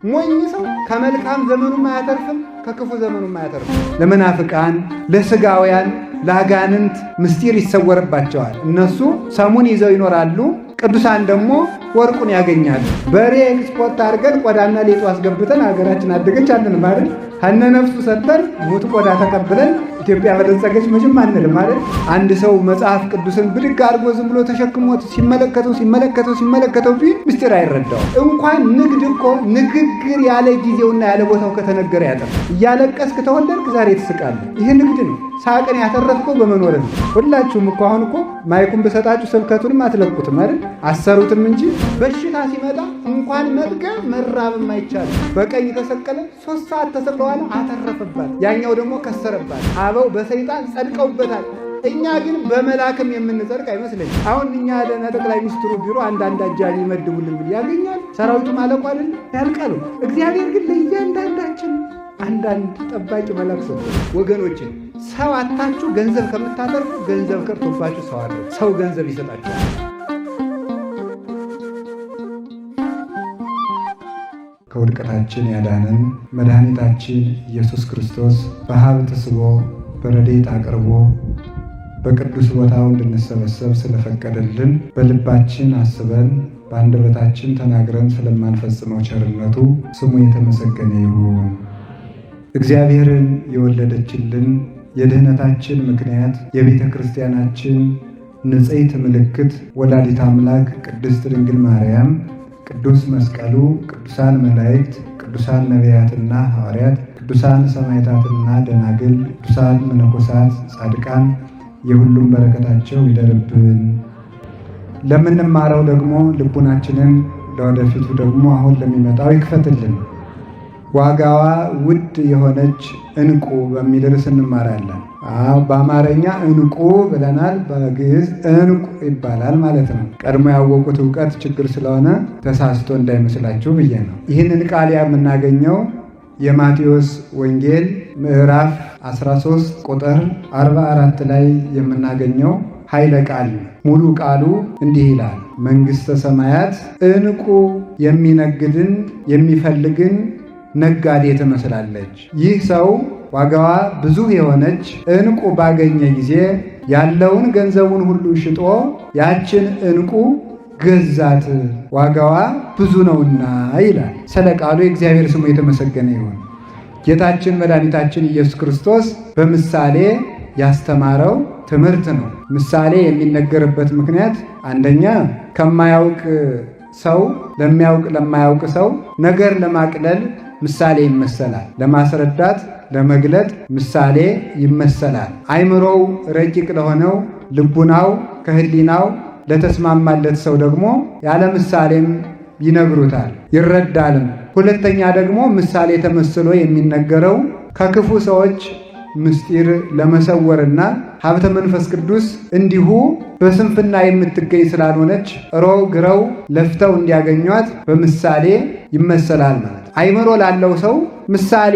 ሞኝ ሰው ከመልካም ዘመኑም አያተርፍም፣ ከክፉ ዘመኑም አያተርፍም። ለመናፍቃን፣ ለስጋውያን፣ ለአጋንንት ምስጢር ይሰወርባቸዋል። እነሱ ሰሙን ይዘው ይኖራሉ፣ ቅዱሳን ደግሞ ወርቁን ያገኛሉ። በሬ ኤክስፖርት አድርገን ቆዳና ሌጦ አስገብተን ሀገራችን አደገች አለን ማለት ሀነ ነፍሱ ሰጥተን ሙት ቆዳ ተቀብለን ኢትዮጵያ በለጸገች መቼም አንልም ማለት። አንድ ሰው መጽሐፍ ቅዱስን ብድግ አድርጎ ዝም ብሎ ተሸክሞት ሲመለከተው ቢል ምስጢር አይረዳው። እንኳን ንግድ እኮ ንግግር ያለ ጊዜውና ያለ ቦታው ከተነገረ ያጠፋ። እያለቀስክ ተወለድክ ዛሬ ትስቃለህ። ይህ ንግድ ነው። ሳቅን ያተረፍከው በመኖር ነው። ሁላችሁም እኮ አሁን እኮ ማይኩን ብሰጣችሁ ስብከቱንም አትለቁትም አይደል? አሰሩትም እንጂ በሽታ ሲመጣ እንኳን መጥገብ መራብም አይቻልም። በቀኝ ተሰቀለ 3 ሰዓት ተሰቅለዋል፣ አተረፈባት። ያኛው ደግሞ ከሰረባት። አበው በሰይጣን ጸድቀውበታል። እኛ ግን በመላክም የምንጸድቅ አይመስለኝም። አሁን እኛ ለጠቅላይ ሚኒስትሩ ቢሮ አንዳንድ አጃቢ ይመድቡልን ብል ያገኛል። ሰራዊቱ ማለቁ አይደል? ያልቃሉ። እግዚአብሔር ግን ለእያንዳንዳችን አንዳንድ ጠባቂ መላክ ሰጥቶ ወገኖችን ሰው አታችሁ ገንዘብ ከምታተርፉ ገንዘብ ቀርቶባችሁ ሰው አለ ሰው ገንዘብ ይሰጣችኋል። ከውድቀታችን ያዳነን መድኃኒታችን ኢየሱስ ክርስቶስ በሀብት ስቦ በረድኤት አቅርቦ በቅዱስ ቦታው እንድንሰበሰብ ስለፈቀደልን በልባችን አስበን በአንደበታችን ተናግረን ስለማንፈጽመው ቸርነቱ ስሙ የተመሰገነ ይሁን። እግዚአብሔርን የወለደችልን የድኅነታችን ምክንያት የቤተ ክርስቲያናችን ንጽሕት ምልክት ወላዲተ አምላክ ቅድስት ድንግል ማርያም፣ ቅዱስ መስቀሉ፣ ቅዱሳን መላእክት፣ ቅዱሳን ነቢያትና ሐዋርያት፣ ቅዱሳን ሰማዕታትና ደናግል፣ ቅዱሳን መነኮሳት፣ ጻድቃን የሁሉም በረከታቸው ይደርብን። ለምንማረው ደግሞ ልቡናችንን ለወደፊቱ ደግሞ አሁን ለሚመጣው ይክፈትልን። ዋጋዋ ውድ የሆነች ዕንቁ በሚል ርዕስ እንማራለን። በአማርኛ ዕንቁ ብለናል፣ በግዕዝ ዕንቁ ይባላል ማለት ነው። ቀድሞ ያወቁት እውቀት ችግር ስለሆነ ተሳስቶ እንዳይመስላችሁ ብዬ ነው። ይህንን ቃል የምናገኘው የማቴዎስ ወንጌል ምዕራፍ 13 ቁጥር 44 ላይ የምናገኘው ኃይለ ቃል ሙሉ ቃሉ እንዲህ ይላል። መንግሥተ ሰማያት ዕንቁ የሚነግድን የሚፈልግን ነጋዴ ትመስላለች። ይህ ሰው ዋጋዋ ብዙ የሆነች ዕንቁ ባገኘ ጊዜ ያለውን ገንዘቡን ሁሉ ሽጦ ያችን ዕንቁ ገዛት፣ ዋጋዋ ብዙ ነውና ይላል። ስለ ቃሉ የእግዚአብሔር ስሙ የተመሰገነ ይሁን። ጌታችን መድኃኒታችን ኢየሱስ ክርስቶስ በምሳሌ ያስተማረው ትምህርት ነው። ምሳሌ የሚነገርበት ምክንያት አንደኛ ከማያውቅ ሰው ለማያውቅ ሰው ነገር ለማቅለል ምሳሌ ይመሰላል። ለማስረዳት ለመግለጥ ምሳሌ ይመሰላል። አይምሮው ረቂቅ ለሆነው ልቡናው ከህሊናው ለተስማማለት ሰው ደግሞ ያለ ምሳሌም ይነግሩታል ይረዳልም። ሁለተኛ ደግሞ ምሳሌ ተመስሎ የሚነገረው ከክፉ ሰዎች ምስጢር ለመሰወርና ሀብተ መንፈስ ቅዱስ እንዲሁ በስንፍና የምትገኝ ስላልሆነች ሮው ግረው ለፍተው እንዲያገኟት በምሳሌ ይመሰላል ማለት። አይምሮ ላለው ሰው ምሳሌ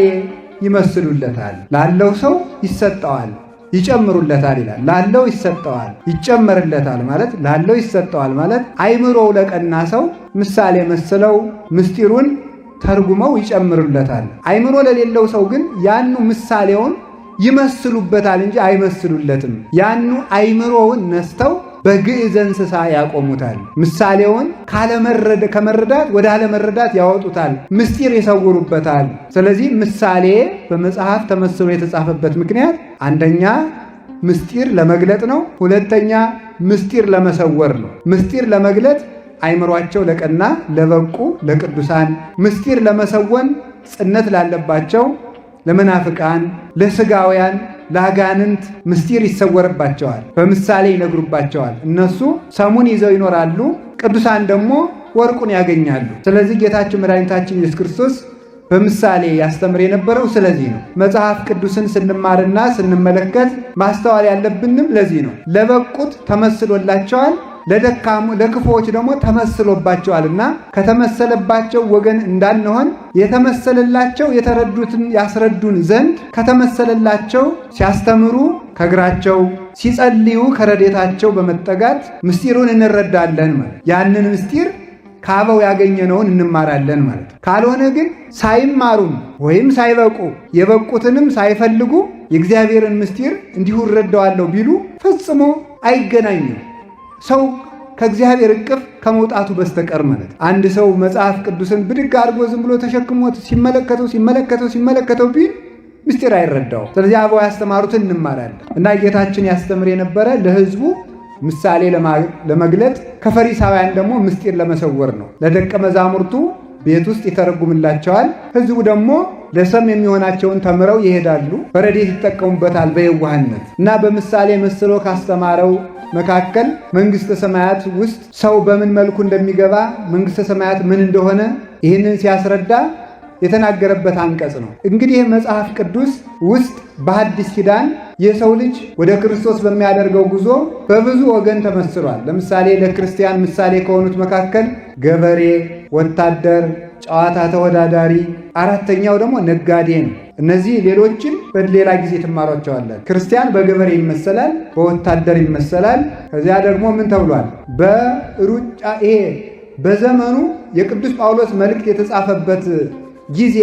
ይመስሉለታል፣ ላለው ሰው ይሰጠዋል፣ ይጨምሩለታል ይላል። ላለው ይሰጠዋል ይጨመርለታል ማለት ላለው ይሰጠዋል ማለት አይምሮው ለቀና ሰው ምሳሌ መስለው ምስጢሩን ተርጉመው ይጨምሩለታል። አይምሮ ለሌለው ሰው ግን ያኑ ምሳሌውን ይመስሉበታል እንጂ አይመስሉለትም። ያኑ አይምሮውን ነስተው በግዕዘ እንስሳ ያቆሙታል። ምሳሌውን ከመረዳት ወደ አለመረዳት ያወጡታል፣ ምስጢር ይሰውሩበታል። ስለዚህ ምሳሌ በመጽሐፍ ተመስሎ የተጻፈበት ምክንያት አንደኛ ምስጢር ለመግለጥ ነው፣ ሁለተኛ ምስጢር ለመሰወር ነው። ምስጢር ለመግለጥ አይምሯቸው ለቀና ለበቁ ለቅዱሳን፣ ምስጢር ለመሰወን ጽነት ላለባቸው ለመናፍቃን፣ ለስጋውያን፣ ለአጋንንት ምስጢር ይሰወርባቸዋል፣ በምሳሌ ይነግሩባቸዋል። እነሱ ሰሙን ይዘው ይኖራሉ፣ ቅዱሳን ደግሞ ወርቁን ያገኛሉ። ስለዚህ ጌታችን መድኃኒታችን ኢየሱስ ክርስቶስ በምሳሌ ያስተምር የነበረው ስለዚህ ነው። መጽሐፍ ቅዱስን ስንማርና ስንመለከት ማስተዋል ያለብንም ለዚህ ነው። ለበቁት ተመስሎላቸዋል፣ ለክፉዎች ደግሞ ተመስሎባቸዋልና ከተመሰለባቸው ወገን እንዳንሆን የተመሰለላቸው የተረዱትን ያስረዱን ዘንድ ከተመሰለላቸው ሲያስተምሩ ከእግራቸው ሲጸልዩ ከረዴታቸው በመጠጋት ምስጢሩን እንረዳለን ማለት ያንን ምስጢር ከአበው ያገኘነውን እንማራለን ማለት ነው። ካልሆነ ግን ሳይማሩም ወይም ሳይበቁ የበቁትንም ሳይፈልጉ የእግዚአብሔርን ምስጢር እንዲሁ እረዳዋለሁ ቢሉ ፈጽሞ አይገናኙም ሰው ከእግዚአብሔር እቅፍ ከመውጣቱ በስተቀር ማለት። አንድ ሰው መጽሐፍ ቅዱስን ብድግ አድርጎ ዝም ብሎ ተሸክሞት ሲመለከተው ቢል ምስጢር አይረዳው። ስለዚህ አበው ያስተማሩትን እንማራለን እና ጌታችን ያስተምር የነበረ ለሕዝቡ ምሳሌ ለመግለጥ ከፈሪሳውያን ደግሞ ምስጢር ለመሰወር ነው። ለደቀ መዛሙርቱ ቤት ውስጥ ይተረጉምላቸዋል። ሕዝቡ ደግሞ ለሰም የሚሆናቸውን ተምረው ይሄዳሉ። በረድኤት ይጠቀሙበታል በየዋህነት እና በምሳሌ መስሎ ካስተማረው መካከል መንግሥተ ሰማያት ውስጥ ሰው በምን መልኩ እንደሚገባ መንግሥተ ሰማያት ምን እንደሆነ ይህንን ሲያስረዳ የተናገረበት አንቀጽ ነው። እንግዲህ መጽሐፍ ቅዱስ ውስጥ በሐዲስ ኪዳን የሰው ልጅ ወደ ክርስቶስ በሚያደርገው ጉዞ በብዙ ወገን ተመስሏል። ለምሳሌ ለክርስቲያን ምሳሌ ከሆኑት መካከል ገበሬ፣ ወታደር፣ ጨዋታ ተወዳዳሪ፣ አራተኛው ደግሞ ነጋዴ ነው። እነዚህ ሌሎችን በሌላ ጊዜ ትማሯቸዋለን። ክርስቲያን በገበሬ ይመሰላል፣ በወታደር ይመሰላል። ከዚያ ደግሞ ምን ተብሏል? በሩጫ ይሄ በዘመኑ የቅዱስ ጳውሎስ መልእክት የተጻፈበት ጊዜ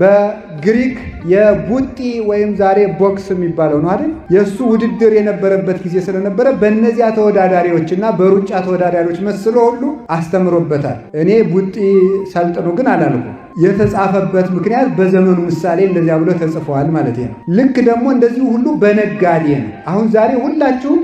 በግሪክ የቡጢ ወይም ዛሬ ቦክስ የሚባለው ነው አይደል? የእሱ ውድድር የነበረበት ጊዜ ስለነበረ በእነዚያ ተወዳዳሪዎችና በሩጫ ተወዳዳሪዎች መስሎ ሁሉ አስተምሮበታል። እኔ ቡጢ ሰልጥኑ ግን አላልኩም። የተጻፈበት ምክንያት በዘመኑ ምሳሌ እንደዚያ ብሎ ተጽፈዋል ማለት ነው። ልክ ደግሞ እንደዚሁ ሁሉ በነጋዴ ነው። አሁን ዛሬ ሁላችሁም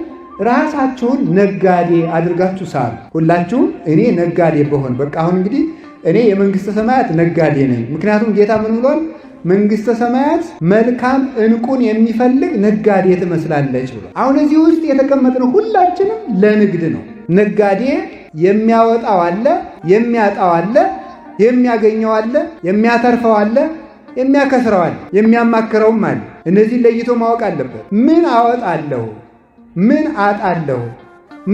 ራሳችሁን ነጋዴ አድርጋችሁ ሳሉ። ሁላችሁም እኔ ነጋዴ በሆን በቃ አሁን እንግዲህ እኔ የመንግሥተ ሰማያት ነጋዴ ነኝ። ምክንያቱም ጌታ ምን ብሏል? መንግሥተ ሰማያት መልካም ዕንቁን የሚፈልግ ነጋዴ ትመስላለች ብሎ። አሁን እዚህ ውስጥ የተቀመጥነው ሁላችንም ለንግድ ነው። ነጋዴ የሚያወጣው አለ፣ የሚያጣው አለ፣ የሚያገኘው አለ፣ የሚያተርፈው አለ፣ የሚያከስረው አለ፣ የሚያማክረውም አለ። እነዚህን ለይቶ ማወቅ አለበት። ምን አወጣለሁ? ምን አጣለሁ?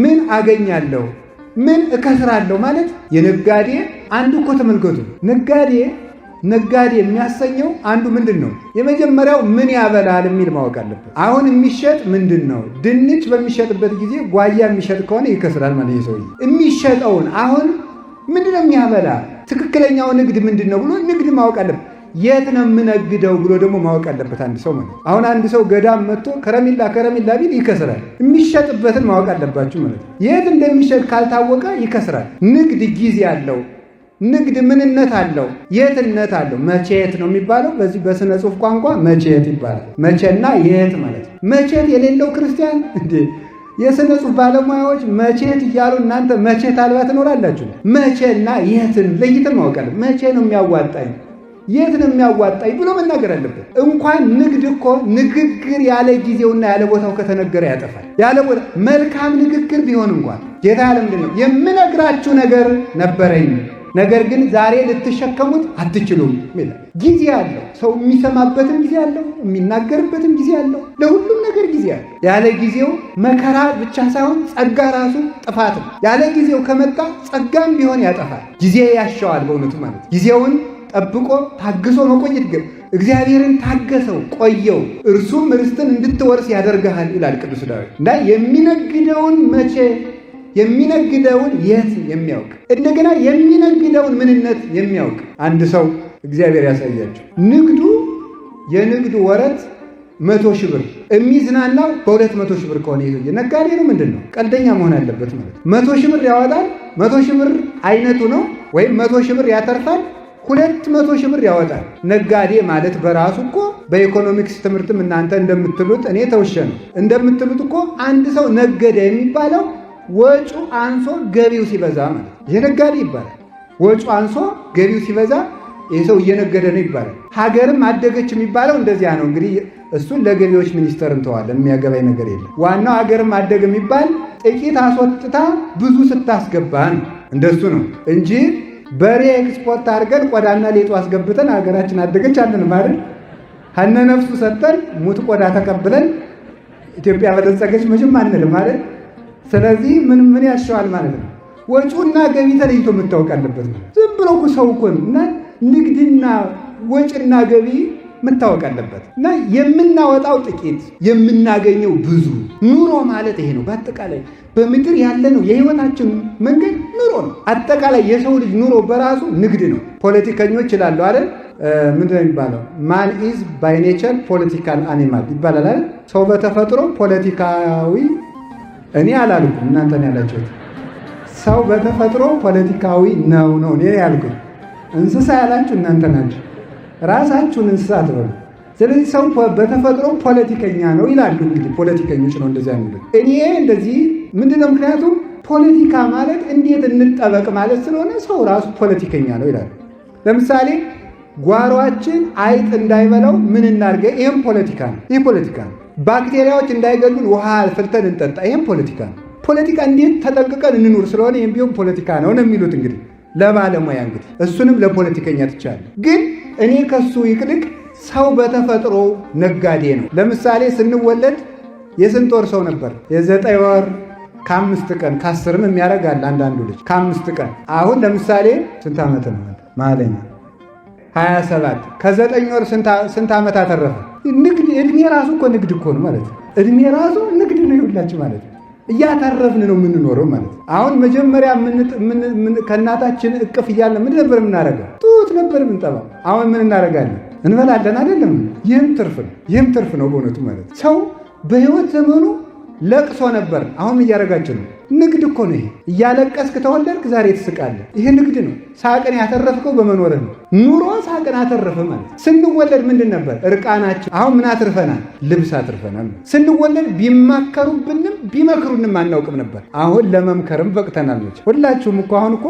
ምን አገኛለሁ? ምን እከስራለሁ ማለት የነጋዴ አንዱ እኮ ተመልከቱ። ነጋዴ የሚያሰኘው አንዱ ምንድን ነው? የመጀመሪያው ምን ያበላል የሚል ማወቅ አለበት። አሁን የሚሸጥ ምንድን ነው? ድንች በሚሸጥበት ጊዜ ጓያ የሚሸጥ ከሆነ ይከስራል ማለት ሰው የሚሸጠውን አሁን ምንድን ነው የሚያበላ? ትክክለኛው ንግድ ምንድን ነው ብሎ ንግድ ማወቅ አለበት። የት ነው የምነግደው ብሎ ደግሞ ማወቅ አለበት አንድ ሰው ማለት። አሁን አንድ ሰው ገዳም መጥቶ ከረሜላ ቢል ይከስራል። የሚሸጥበትን ማወቅ አለባችሁ ማለት። የት እንደሚሸጥ ካልታወቀ ይከስራል። ንግድ ጊዜ አለው። ንግድ ምንነት አለው፣ የትነት አለው። መቼት ነው የሚባለው በዚህ በስነ ጽሑፍ ቋንቋ መቼት ይባላል። መቼና የት ማለት ነው። መቼት የሌለው ክርስቲያን እንዴ! የስነ ጽሑፍ ባለሙያዎች መቼት እያሉ እናንተ መቼት አልባ ትኖራላችሁ። መቼና የትን ለይተን ማወቅ አለ። መቼ ነው የሚያዋጣኝ የት ነው የሚያዋጣኝ ብሎ መናገር አለበት። እንኳን ንግድ እኮ ንግግር ያለ ጊዜውና ያለ ቦታው ከተነገረ ያጠፋል። ያለ ቦታ መልካም ንግግር ቢሆን እንኳን ጌታ ያለ ምንድን ነው? የምነግራችሁ ነገር ነበረኝ፣ ነገር ግን ዛሬ ልትሸከሙት አትችሉም ይላል። ጊዜ አለው። ሰው የሚሰማበትም ጊዜ አለው፣ የሚናገርበትም ጊዜ አለው። ለሁሉም ነገር ጊዜ አለው። ያለ ጊዜው መከራ ብቻ ሳይሆን ጸጋ ራሱ ጥፋት ነው። ያለ ጊዜው ከመጣ ጸጋም ቢሆን ያጠፋል። ጊዜ ያሻዋል በእውነቱ ማለት ጊዜውን ጠብቆ ታግሶ መቆየት ግን እግዚአብሔርን ታገሰው ቆየው እርሱም ርስትን እንድትወርስ ያደርግሃል ይላል ቅዱስ ዳዊት። እና የሚነግደውን መቼ የሚነግደውን የት የሚያውቅ እንደገና የሚነግደውን ምንነት የሚያውቅ አንድ ሰው እግዚአብሔር ያሳያቸው። ንግዱ የንግዱ ወረት 100,000 ብር የሚዝናናው በ200,000 ብር ከሆነ ይሄ ነጋዴ ነው። ምንድን ነው ቀልደኛ መሆን አለበት ማለት 100,000 ብር ያወጣል። 100,000 ብር አይነቱ ነው ወይም 100,000 ብር ያተርፋል። 200,000 ብር ያወጣል። ነጋዴ ማለት በራሱ እኮ በኢኮኖሚክስ ትምህርትም እናንተ እንደምትሉት እኔ ተውሸ ነው እንደምትሉት እኮ አንድ ሰው ነገደ የሚባለው ወጩ አንሶ ገቢው ሲበዛ ማለት ይሄ ነጋዴ ይባላል። ወጩ አንሶ ገቢው ሲበዛ ይሄ ሰው እየነገደ ነው ይባላል። ሀገርም አደገች የሚባለው እንደዚያ ነው። እንግዲህ እሱን ለገቢዎች ሚኒስቴር እንተዋለን፣ የሚያገባኝ ነገር የለም። ዋናው ሀገርም አደገ የሚባል ጥቂት አስወጥታ ብዙ ስታስገባ ነው። እንደሱ ነው እንጂ በሬ ኤክስፖርት አድርገን ቆዳና ሌጦ አስገብተን ሀገራችን አደገች አለን ማለት ሀነ ነፍሱ ሰጠን ሙት ቆዳ ተቀብለን ኢትዮጵያ በለጸገች መቼም አንልም ማለት። ስለዚህ ምን ያሻዋል ማለት ነው። ወጪውና ገቢ ተለይቶ መታወቅ አለበት። ዝም ብሎ ሰው እኮ እና ንግድና ወጪና ገቢ መታወቅ አለበት። እና የምናወጣው ጥቂት የምናገኘው ብዙ። ኑሮ ማለት ይሄ ነው። በአጠቃላይ በምድር ያለ ነው የህይወታችን መንገድ ኑሮ ነው። አጠቃላይ የሰው ልጅ ኑሮ በራሱ ንግድ ነው። ፖለቲከኞች ይላሉ አይደል? ምንድነው የሚባለው? ማን ኢዝ ባይ ኔቸር ፖለቲካል አኒማል ይባላል አይደል? ሰው በተፈጥሮ ፖለቲካዊ፣ እኔ አላልኩም እናንተ ነው ያላችሁት። ሰው በተፈጥሮ ፖለቲካዊ ነው እኔ ያልኩት። እንስሳ ያላችሁ እናንተ ናችሁ። ራሳችሁን እንስሳ አትበሉ። ስለዚህ ሰው በተፈጥሮ ፖለቲከኛ ነው ይላሉ። እንግዲህ ፖለቲከኞች ነው እንደዚያ የሚሉት። እኔ እንደዚህ ምንድነው? ምክንያቱም ፖለቲካ ማለት እንዴት እንጠበቅ ማለት ስለሆነ ሰው ራሱ ፖለቲከኛ ነው ይላሉ። ለምሳሌ ጓሯችን አይጥ እንዳይበላው ምን እናድርገ? ይህም ፖለቲካ ነው። ይህ ፖለቲካ ነው። ባክቴሪያዎች እንዳይገሉን ውሃ ፍልተን እንጠጣ። ይህም ፖለቲካ ነው። ፖለቲካ እንዴት ተጠንቅቀን እንኑር ስለሆነ ይህም ቢሆን ፖለቲካ ነው የሚሉት እንግዲህ ለባለሙያ እንግዲህ እሱንም ለፖለቲከኛ ትቻለህ። ግን እኔ ከሱ ይልቅ ሰው በተፈጥሮ ነጋዴ ነው። ለምሳሌ ስንወለድ የስንት ወር ሰው ነበር? የ9 ወር ከ5 ቀን ከ10ም የሚያደርጋል አንዳንዱ ልጅ ከ5 ቀን። አሁን ለምሳሌ ስንት ዓመት ነው ማለኛ? 27 ከ9 ወር ስንት ዓመት አተረፈ? ንግድ። እድሜ ራሱ እኮ ንግድ እኮ ነው ማለት ነው። እድሜ ራሱ ንግድ ነው ይሁላችሁ ማለት ነው። እያተረፍን ነው የምንኖረው ማለት ነው። አሁን መጀመሪያ ከእናታችን እቅፍ እያለ ምን ነበር የምናደርገው? ጡት ነበር የምንጠባው። አሁን ምን እናደርጋለን? እንበላለን አይደለም? ይህም ትርፍ ነው በእውነቱ ማለት ነው። ሰው በህይወት ዘመኑ ለቅሶ ነበር። አሁን እያደረጋችሁ ነው። ንግድ እኮ ነው ይሄ። እያለቀስክ ተወለድክ፣ ዛሬ ትስቃለህ። ይሄ ንግድ ነው። ሳቅን ያተረፍከው በመኖርህ ነው። ኑሮ ሳቅን አተረፈ ማለት። ስንወለድ ምንድን ነበር? እርቃናችን። አሁን ምን አትርፈናል? ልብስ አትርፈናል። ስንወለድ ቢማከሩብንም ቢመክሩንም አናውቅም ነበር። አሁን ለመምከርም በቅተናል። ሁላችሁም እኮ አሁን እኮ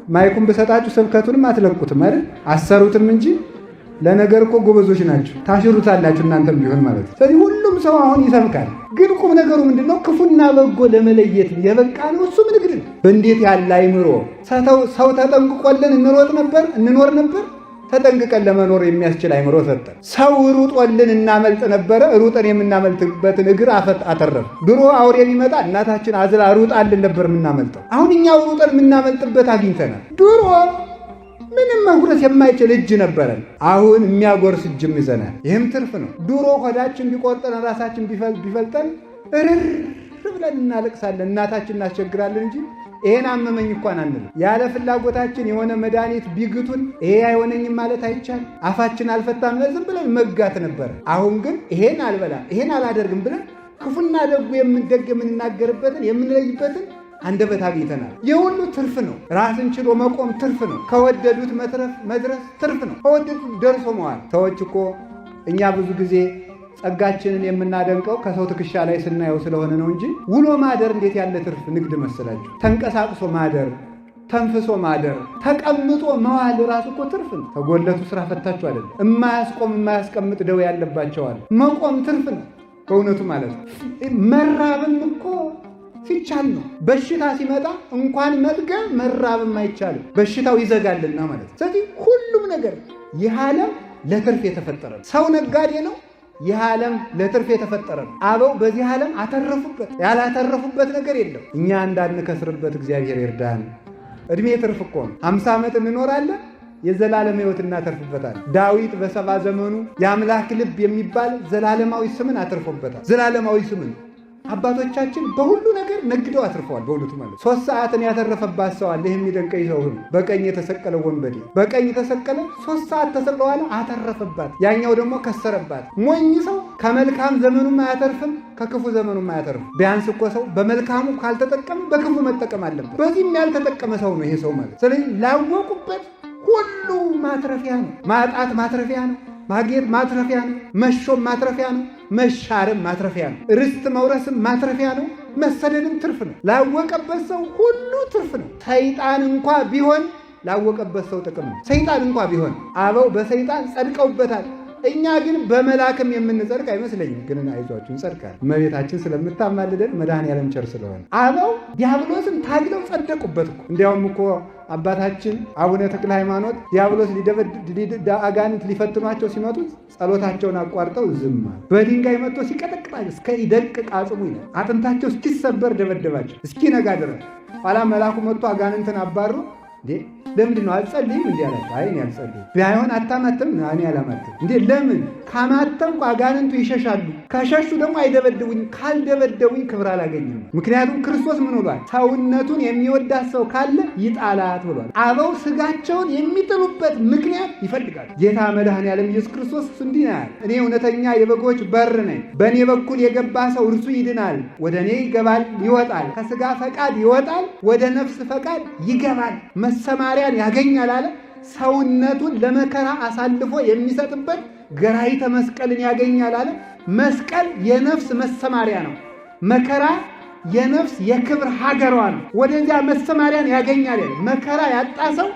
ማይኩን ብሰጣችሁ ስብከቱንም አትለቁትም አይደል? አሰሩትም እንጂ ለነገር እኮ ጎበዞች ናቸው። ታሽሩታላችሁ እናንተም ቢሆን ማለት ነው። ስለዚህ ሁሉም ሰው አሁን ይሰብካል። ግን ቁም ነገሩ ምንድነው? ክፉና በጎ ለመለየት የበቃ ነው። እሱም ንግድ ነው። በእንዴት ያለ አይምሮ! ሰው ተጠንቅቆልን እንኖር ነበር። ተጠንቅቀን ለመኖር የሚያስችል አይምሮ ሰጠን። ሰው ሩጦልን እናመልጥ ነበረ። ሩጠን የምናመልጥበትን እግር አተረፍ። ድሮ አውሬ ቢመጣ እናታችን አዝላ ሩጣልን ነበር የምናመልጠው። አሁን እኛው ሩጠን የምናመልጥበት አግኝተናል። ድሮ ምንም መጉረስ የማይችል እጅ ነበረን። አሁን የሚያጎርስ እጅም ይዘናል። ይህም ትርፍ ነው። ድሮ ሆዳችን ቢቆርጠን ራሳችን ቢፈልጠን እርር ብለን እናለቅሳለን፣ እናታችን እናስቸግራለን እንጂ ይሄን አመመኝ እንኳን አንልም። ያለ ፍላጎታችን የሆነ መድኃኒት ቢግቱን ይሄ አይሆነኝም ማለት አይቻልም። አፋችን አልፈታም ዝም ብለን መጋት ነበር። አሁን ግን ይሄን አልበላም ይሄን አላደርግም ብለን ክፉና ደጉ የምንናገርበትን የምንለይበትን አንደበት አግኝተናል። የሁሉ ትርፍ ነው። ራስን ችሎ መቆም ትርፍ ነው። ከወደዱት መድረስ ትርፍ ነው። ከወደዱት ደርሶ መዋል። ሰዎች እኮ እኛ ብዙ ጊዜ ጸጋችንን የምናደንቀው ከሰው ትከሻ ላይ ስናየው ስለሆነ ነው እንጂ ውሎ ማደር እንዴት ያለ ትርፍ ንግድ መሰላችሁ? ተንቀሳቅሶ ማደር፣ ተንፍሶ ማደር፣ ተቀምጦ መዋል ራሱ እኮ ትርፍ ነው። ተጎለቱ ስራ ፈታችሁ አይደለም። የማያስቀምጥ ደዌ ያለባቸዋል። መቆም ትርፍ ነው በእውነቱ ማለት ነው። መራብም እኮ ሲቻል ነው። በሽታ ሲመጣ እንኳን መጥገብ መራብም አይቻልም። በሽታው ይዘጋልና ማለት ነው። ስለዚህ ሁሉም ነገር ይህ ዓለም ለትርፍ የተፈጠረ ነው። ሰው ነጋዴ ነው። ይህ ዓለም ለትርፍ የተፈጠረ ነው። አበው በዚህ ዓለም አተረፉበት። ያላተረፉበት ነገር የለም። እኛ እንዳንከስርበት እግዚአብሔር ይርዳን። እድሜ ትርፍ እኮ ነው። 50 ዓመት እንኖራለን፣ የዘላለም ሕይወት እናተርፍበታል። ዳዊት በ70 ዘመኑ የአምላክ ልብ የሚባል ዘላለማዊ ስምን አተርፎበታል። ዘላለማዊ ስምን አባቶቻችን በሁሉ ነገር ነግደው አትርፈዋል። በእውነቱ ማለት 3 ሰዓትን ያተረፈባት ሰው አለ። ይህ የሚደንቀኝ ሰው ነው። በቀኝ የተሰቀለ ወንበዴ በቀኝ ተሰቀለ፣ 3 ሰዓት ተሰቅለዋል፣ አተረፈባት። ያኛው ደግሞ ከሰረባት። ሞኝ ሰው ከመልካም ዘመኑም አያተርፍም፣ ከክፉ ዘመኑም አያተርፍም። ቢያንስ እኮ ሰው በመልካሙ ካልተጠቀመ በክፉ መጠቀም አለበት። በዚህም ያልተጠቀመ ሰው ነው ይሄ ሰው ማለት። ስለዚህ ላወቁበት ሁሉ ማትረፊያ ነው። ማጣት ማትረፊያ ነው። ማግኘት ማትረፊያ ነው። መሾም ማትረፊያ ነው። መሻርም ማትረፊያ ነው። ርስት መውረስም ማትረፊያ ነው። መሰደድም ትርፍ ነው። ላወቀበት ሰው ሁሉ ትርፍ ነው። ሰይጣን እንኳ ቢሆን ላወቀበት ሰው ጥቅም ነው። ሰይጣን እንኳ ቢሆን አበው በሰይጣን ጸድቀውበታል። እኛ ግን በመላክም የምንጸድቅ አይመስለኝም። ግን አይዟችሁ እንጸድቃለን። እመቤታችን ስለምታማልደን መድኃኔዓለም ቸር ስለሆነ አበው ዲያብሎስን ታግለው ጸደቁበት እኮ። እንዲያውም እኮ አባታችን አቡነ ተክለ ሃይማኖት ዲያብሎስ አጋንንት ሊፈትኗቸው ሲመጡት ጸሎታቸውን አቋርጠው ዝም አሉ። በድንጋይ መጥቶ ሲቀጠቅጣቸው እስከ ይደቅቅ አጽሙ ይላል። አጥንታቸው እስኪሰበር ደበደባቸው እስኪነጋ ድረስ። ኋላ መልአኩ መጥቶ አጋንንትን አባሩ። ለምንድን ነው አልጸልይም? እንዲህ አላቸው። አይ እኔ አልጸልይም። ቢሆን አታማትም? እኔ አላማትም። እንዴ ለምን? ካማተምኩ አጋንንቱ ይሸሻሉ፣ ከሸሹ ደግሞ አይደበድቡኝ፣ ካልደበደቡኝ ክብር አላገኝም። ምክንያቱም ክርስቶስ ምን ብሏል? ሰውነቱን የሚወዳት ሰው ካለ ይጣላት ብሏል። አበው ስጋቸውን የሚጥሉበት ምክንያት ይፈልጋል። ጌታ መድኃኔዓለም ኢየሱስ ክርስቶስ እንዲህ ነው ያለ፣ እኔ እውነተኛ የበጎች በር ነኝ። በእኔ በኩል የገባ ሰው እርሱ ይድናል፣ ወደ እኔ ይገባል ይወጣል፣ ከስጋ ፈቃድ ይወጣል፣ ወደ ነፍስ ፈቃድ ይገባል፣ መሰማሪያን ያገኛል አለ። ሰውነቱን ለመከራ አሳልፎ የሚሰጥበት ገራይተ መስቀልን ያገኛል አለ። መስቀል የነፍስ መሰማሪያ ነው። መከራ የነፍስ የክብር ሀገሯ ነው። ወደዚያ መሰማሪያን ያገኛል። መከራ ያጣ ሰው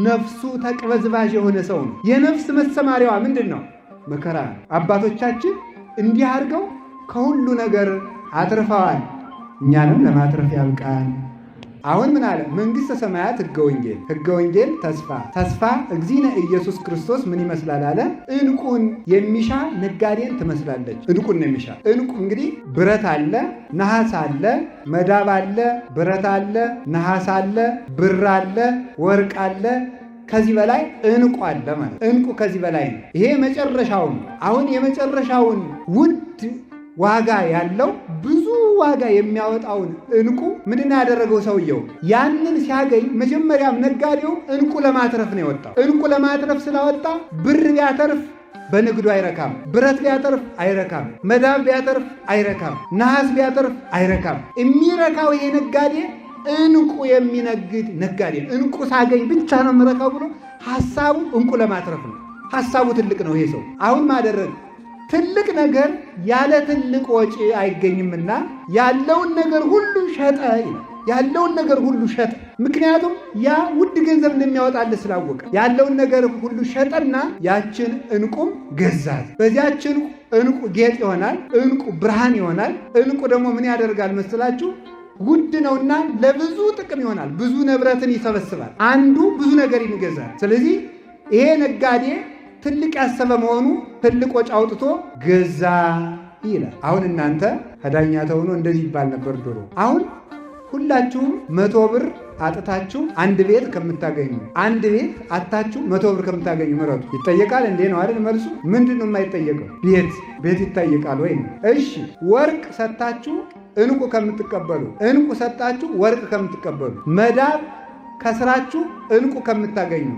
ነፍሱ ተቅበዝባዥ የሆነ ሰው ነው። የነፍስ መሰማሪያዋ ምንድን ነው? መከራ። አባቶቻችን እንዲህ አድርገው ከሁሉ ነገር አትርፈዋል። እኛንም ለማትረፍ ያብቃን። አሁን ምን አለ? መንግሥተ ሰማያት ሕገ ወንጌል፣ ሕገ ወንጌል ተስፋ፣ ተስፋ እግዚእነ ኢየሱስ ክርስቶስ ምን ይመስላል አለ? ዕንቁን የሚሻ ነጋዴን ትመስላለች። ዕንቁን ነው የሚሻ። ዕንቁ እንግዲህ ብረት አለ፣ ነሐስ አለ፣ መዳብ አለ፣ ብረት አለ፣ ነሐስ አለ፣ ብር አለ፣ ወርቅ አለ። ከዚህ በላይ ዕንቁ አለ ማለት። ዕንቁ ከዚህ በላይ ነው። ይሄ መጨረሻው ነው። አሁን የመጨረሻውን ውድ ዋጋ ያለው ብዙ ዋጋ የሚያወጣውን ዕንቁ ምንድን ያደረገው ሰውየው? ያንን ሲያገኝ መጀመሪያም ነጋዴው ዕንቁ ለማትረፍ ነው የወጣው። ዕንቁ ለማትረፍ ስላወጣ ብር ቢያተርፍ በንግዱ አይረካም፣ ብረት ቢያተርፍ አይረካም፣ መዳብ ቢያተርፍ አይረካም፣ ነሐስ ቢያተርፍ አይረካም። የሚረካው ይሄ ነጋዴ ዕንቁ የሚነግድ ነጋዴ። ዕንቁ ሳገኝ ብቻ ነው የምረካው ብሎ ሐሳቡ ዕንቁ ለማትረፍ ነው። ሐሳቡ ትልቅ ነው። ይሄ ሰው አሁን ማደረግ ትልቅ ነገር ያለ ትልቅ ወጪ አይገኝምና ያለውን ነገር ሁሉ ሸጠ። ያለውን ነገር ሁሉ ሸጠ። ምክንያቱም ያ ውድ ገንዘብ እንደሚያወጣልህ ስላወቀ ያለውን ነገር ሁሉ ሸጠና ያችን ዕንቁም ገዛት። በዚያችን ዕንቁ ጌጥ ይሆናል፣ ዕንቁ ብርሃን ይሆናል። ዕንቁ ደግሞ ምን ያደርጋል መስላችሁ? ውድ ነውና ለብዙ ጥቅም ይሆናል። ብዙ ንብረትን ይሰበስባል። አንዱ ብዙ ነገር ይገዛል። ስለዚህ ይሄ ነጋዴ ትልቅ ያሰበ መሆኑ ትልቅ ወጪ አውጥቶ ገዛ ይላል። አሁን እናንተ ከዳኛ ተሆኖ እንደዚህ ይባል ነበር ድሮ። አሁን ሁላችሁም 100 ብር አጥታችሁ አንድ ቤት ከምታገኙ፣ አንድ ቤት አጥታችሁ 100 ብር ከምታገኙ ምረጡ። ይጠየቃል እንዴ? ነው አይደል? መልሱ ምንድን ነው የማይጠየቀው? ቤት ይጠየቃል ወይ? እሺ ወርቅ ሰጣችሁ ዕንቁ ከምትቀበሉ፣ ዕንቁ ሰጣችሁ ወርቅ ከምትቀበሉ፣ መዳብ ከስራችሁ ዕንቁ ከምታገኙ፣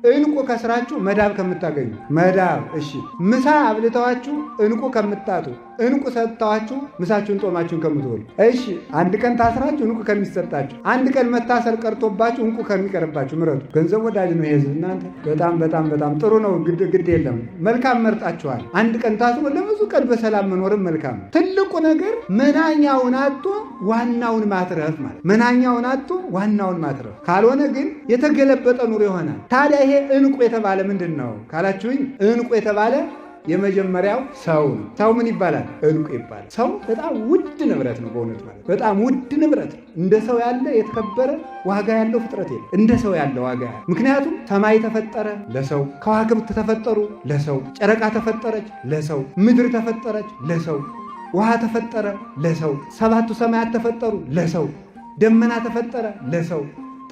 ዕንቁ ከስራችሁ መዳብ ከምታገኙ፣ መዳብ እሺ፣ ምሳ አብልተዋችሁ ዕንቁ ከምታጡ፣ ዕንቁ ሰጥተዋችሁ ምሳችሁን ጦማችሁን ከምትበሉ፣ እሺ አንድ ቀን ታስራችሁ ዕንቁ ከሚሰጣችሁ፣ አንድ ቀን መታሰር ቀርቶባችሁ ዕንቁ ከሚቀርባችሁ ምረጡ። ገንዘብ ወዳጅ ነው ይሄ እናንተ። በጣም ጥሩ ነው። ግድ የለም መልካም መርጣችኋል። አንድ ቀን ታስሮ ለብዙ ቀን በሰላም መኖርም መልካም ነው። ትልቁ ነገር መናኛውን አጥቶ ዋናውን ማትረፍ ማለት። መናኛውን አጥቶ ዋናውን ማትረፍ ካልሆነ ግን የተገለበጠ ኑሮ ይሆናል። ታዲያ ይሄ ዕንቁ የተባለ ምንድን ነው ካላችሁኝ፣ ዕንቁ የተባለ የመጀመሪያው ሰው ነው። ሰው ምን ይባላል? ዕንቁ ይባላል። ሰው በጣም ውድ ንብረት ነው። በእውነት ማለት በጣም ውድ ንብረት ነው። እንደ ሰው ያለ የተከበረ ዋጋ ያለው ፍጥረት የለም። እንደ ሰው ያለ ዋጋ ያለ። ምክንያቱም ሰማይ ተፈጠረ ለሰው፣ ከዋክብት ተፈጠሩ ለሰው፣ ጨረቃ ተፈጠረች ለሰው፣ ምድር ተፈጠረች ለሰው፣ ውሃ ተፈጠረ ለሰው፣ 7ቱ ሰማያት ተፈጠሩ ለሰው፣ ደመና ተፈጠረ ለሰው፣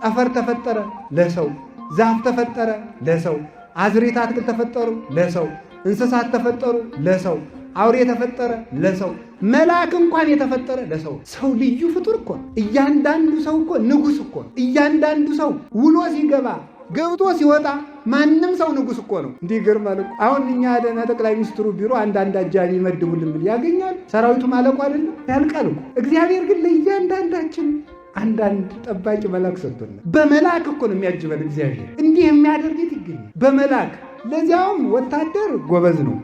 ጠፈር ተፈጠረ ለሰው፣ ዛፍ ተፈጠረ ለሰው፣ አዝሬት አትክልት ተፈጠሩ ለሰው፣ እንስሳት ተፈጠሩ ለሰው፣ አውሬ ተፈጠረ ለሰው፣ መልአክ እንኳን የተፈጠረ ለሰው። ሰው ልዩ ፍጡር እኮ ነው። እያንዳንዱ ሰው እኮ ንጉሥ እኮ ነው። እያንዳንዱ ሰው ውሎ ሲገባ ገብቶ ሲወጣ ማንም ሰው ንጉሥ እኮ ነው። እንዲህ ይገርማል እኮ። አሁን እኛ ደህና ጠቅላይ ሚኒስትሩ ቢሮ አንዳንድ አጃቢ ይመድቡልን ብል ያገኛል። ሰራዊቱ ማለቁ አይደለም ያልቃል እኮ። እግዚአብሔር ግን ለእያንዳንዳችን አንዳንድ ጠባቂ መልአክ ሰጥቶናል። በመልአክ እኮ ነው የሚያጅበን እግዚአብሔር። እንዲህ የሚያደርግት ይገኛል በመልአክ። ለዚያውም ወታደር ጎበዝ ነው፣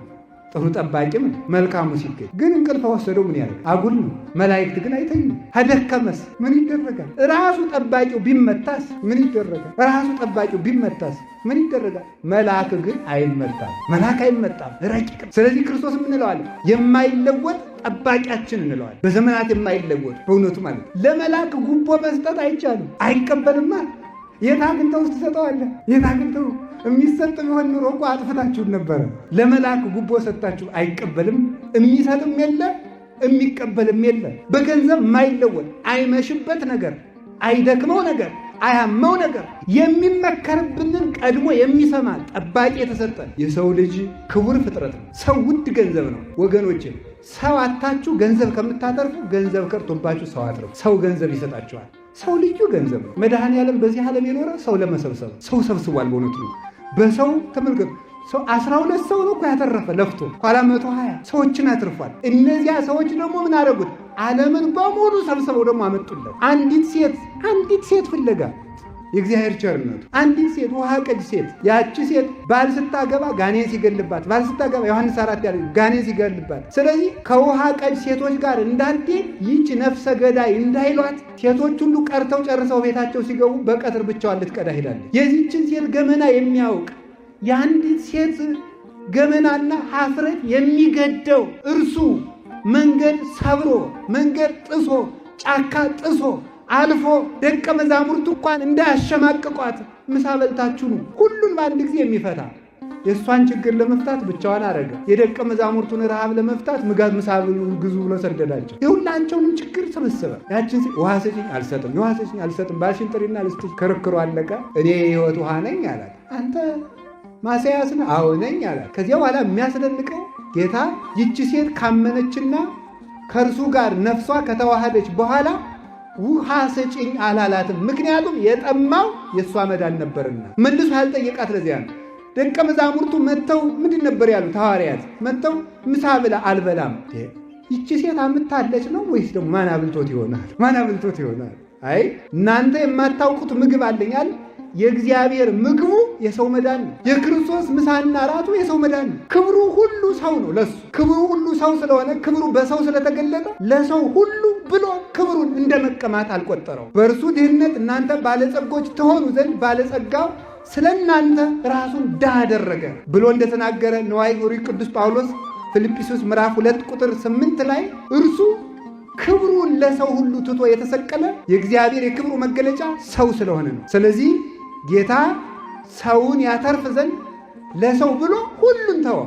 ጥሩ ጠባቂም መልካሙ ሲገኝ ግን እንቅልፍ ወሰደው ምን ያደርግ? አጉል ነው። መላእክት ግን አይተኙም። ከደከመስ ምን ይደረጋል? ራሱ ጠባቂው ቢመታስ ምን ይደረጋል? ራሱ ጠባቂው ቢመታስ ምን ይደረጋል? መልአክ ግን አይመታም። መልአክ አይመታም፣ ረቂቅ። ስለዚህ ክርስቶስ እንለዋለን የማይለወጥ ጠባቂያችን እንለዋለን። በዘመናት የማይለወጥ በእውነቱ ማለት ለመልአክ ጉቦ መስጠት አይቻልም፣ አይቀበልማ። የት አግኝተው ውስጥ ትሰጠዋለህ? የት አግኝተው? የሚሰጥ ቢሆን ኑሮ እኮ አጥፍታችሁን ነበረ። ለመልአክ ጉቦ ሰጣችሁ፣ አይቀበልም። የሚሰጥም የለ የሚቀበልም የለ። በገንዘብ የማይለወጥ አይመሽበት ነገር፣ አይደክመው ነገር፣ አያመው ነገር የሚመከርብንን ቀድሞ የሚሰማ ጠባቂ የተሰጠን የሰው ልጅ ክቡር ፍጥረት ነው። ሰው ውድ ገንዘብ ነው ወገኖቼ። ሰው አታችሁ ገንዘብ ከምታተርፉ ገንዘብ ቀርቶባችሁ ሰው አትርፉ። ሰው ገንዘብ ይሰጣችኋል። ሰው ልዩ ገንዘብ ነው። መድኃኔዓለም በዚህ ዓለም የኖረ ሰው ለመሰብሰብ ሰው ሰብስቧል። በእውነቱ ነው። በሰው ተመልከቱ። ሰው 12 ሰው ነው እኮ ያተረፈ ለፍቶ፣ ኋላ 120 ሰዎችን አትርፏል። እነዚያ ሰዎች ደግሞ ምን አደረጉት? ዓለምን በሙሉ ሰብስበው ደግሞ አመጡለት። አንዲት ሴት ፍለጋ የእግዚአብሔር ቸርነቱ። አንዲት ሴት ውሃ ቀጅ ሴት፣ ያቺ ሴት ባል ስታገባ ጋኔን ሲገልባት፣ ባል ስታገባ ዮሐንስ 4 ያለ ጋኔን ሲገልባት፣ ስለዚህ ከውሃ ቀጅ ሴቶች ጋር እንዳትሄድ ይህች ነፍሰ ገዳይ እንዳይሏት ሴቶች ሁሉ ቀርተው ጨርሰው ቤታቸው ሲገቡ በቀትር ብቻዋን ልትቀዳ ሄዳለች። የዚህችን ሴት ገመና የሚያውቅ የአንዲት ሴት ገመናና ኀፍረት የሚገደው እርሱ መንገድ ሰብሮ መንገድ ጥሶ ጫካ ጥሶ አልፎ ደቀ መዛሙርቱ እንኳን እንዳያሸማቅቋት ምሳ በልታችሁ ነው ሁሉን በአንድ ጊዜ የሚፈታ የእሷን ችግር ለመፍታት ብቻዋን አረገ። የደቀ መዛሙርቱን ረሃብ ለመፍታት ምሳ ግዙ ብሎ ሰደዳቸው። የሁላቸውንም ችግር ሰበሰበ። ያችን ውሃ ስጪኝ አልሰጥም፣ ውሃ ስጪኝ አልሰጥም፣ ባልሽን ጥሪና ልስጥሽ። ክርክሩ አለቀ። እኔ የሕይወት ውሃ ነኝ አላት። አንተ ማስያስ ነህ? አዎ ነኝ አላት። ከዚያ በኋላ የሚያስደንቀው ጌታ ይቺ ሴት ካመነችና ከእርሱ ጋር ነፍሷ ከተዋሃደች በኋላ ውሃ ስጪኝ አላላትም። ምክንያቱም የጠማው የእሷ መዳን ነበርና መልሶ ያልጠየቃት ለዚያ ነው። ደቀ መዛሙርቱ መጥተው ምንድን ነበር ያሉት? ሐዋርያት መጥተው ምሳ ብላ አልበላም። ይቺ ሴት አምታለች ነው ወይስ ደግሞ ማን አብልቶት ይሆናል? አይ እናንተ የማታውቁት ምግብ አለኛል። የእግዚአብሔር ምግቡ የሰው መዳን ነው። የክርስቶስ ምሳና ራቱ የሰው መዳን ነው። ክብሩ ሁሉ ሰው ነው። ለሱ ክብሩ ሁሉ ሰው ስለሆነ ክብሩ በሰው ስለተገለጠ ለሰው ሁሉ ብሎ ክብሩን እንደ መቀማት አልቆጠረው። በእርሱ ድህነት እናንተ ባለጸጎች ትሆኑ ዘንድ ባለጸጋው ስለ እናንተ ራሱን ድሃ አደረገ ብሎ እንደተናገረ ነዋይ ዑሩይ ቅዱስ ጳውሎስ ፊልጵስዩስ ምዕራፍ 2 ቁጥር 8 ላይ እርሱ ክብሩን ለሰው ሁሉ ትቶ የተሰቀለ የእግዚአብሔር የክብሩ መገለጫ ሰው ስለሆነ ነው። ስለዚህ ጌታ ሰውን ያተርፍ ዘንድ ለሰው ብሎ ሁሉን ተወ።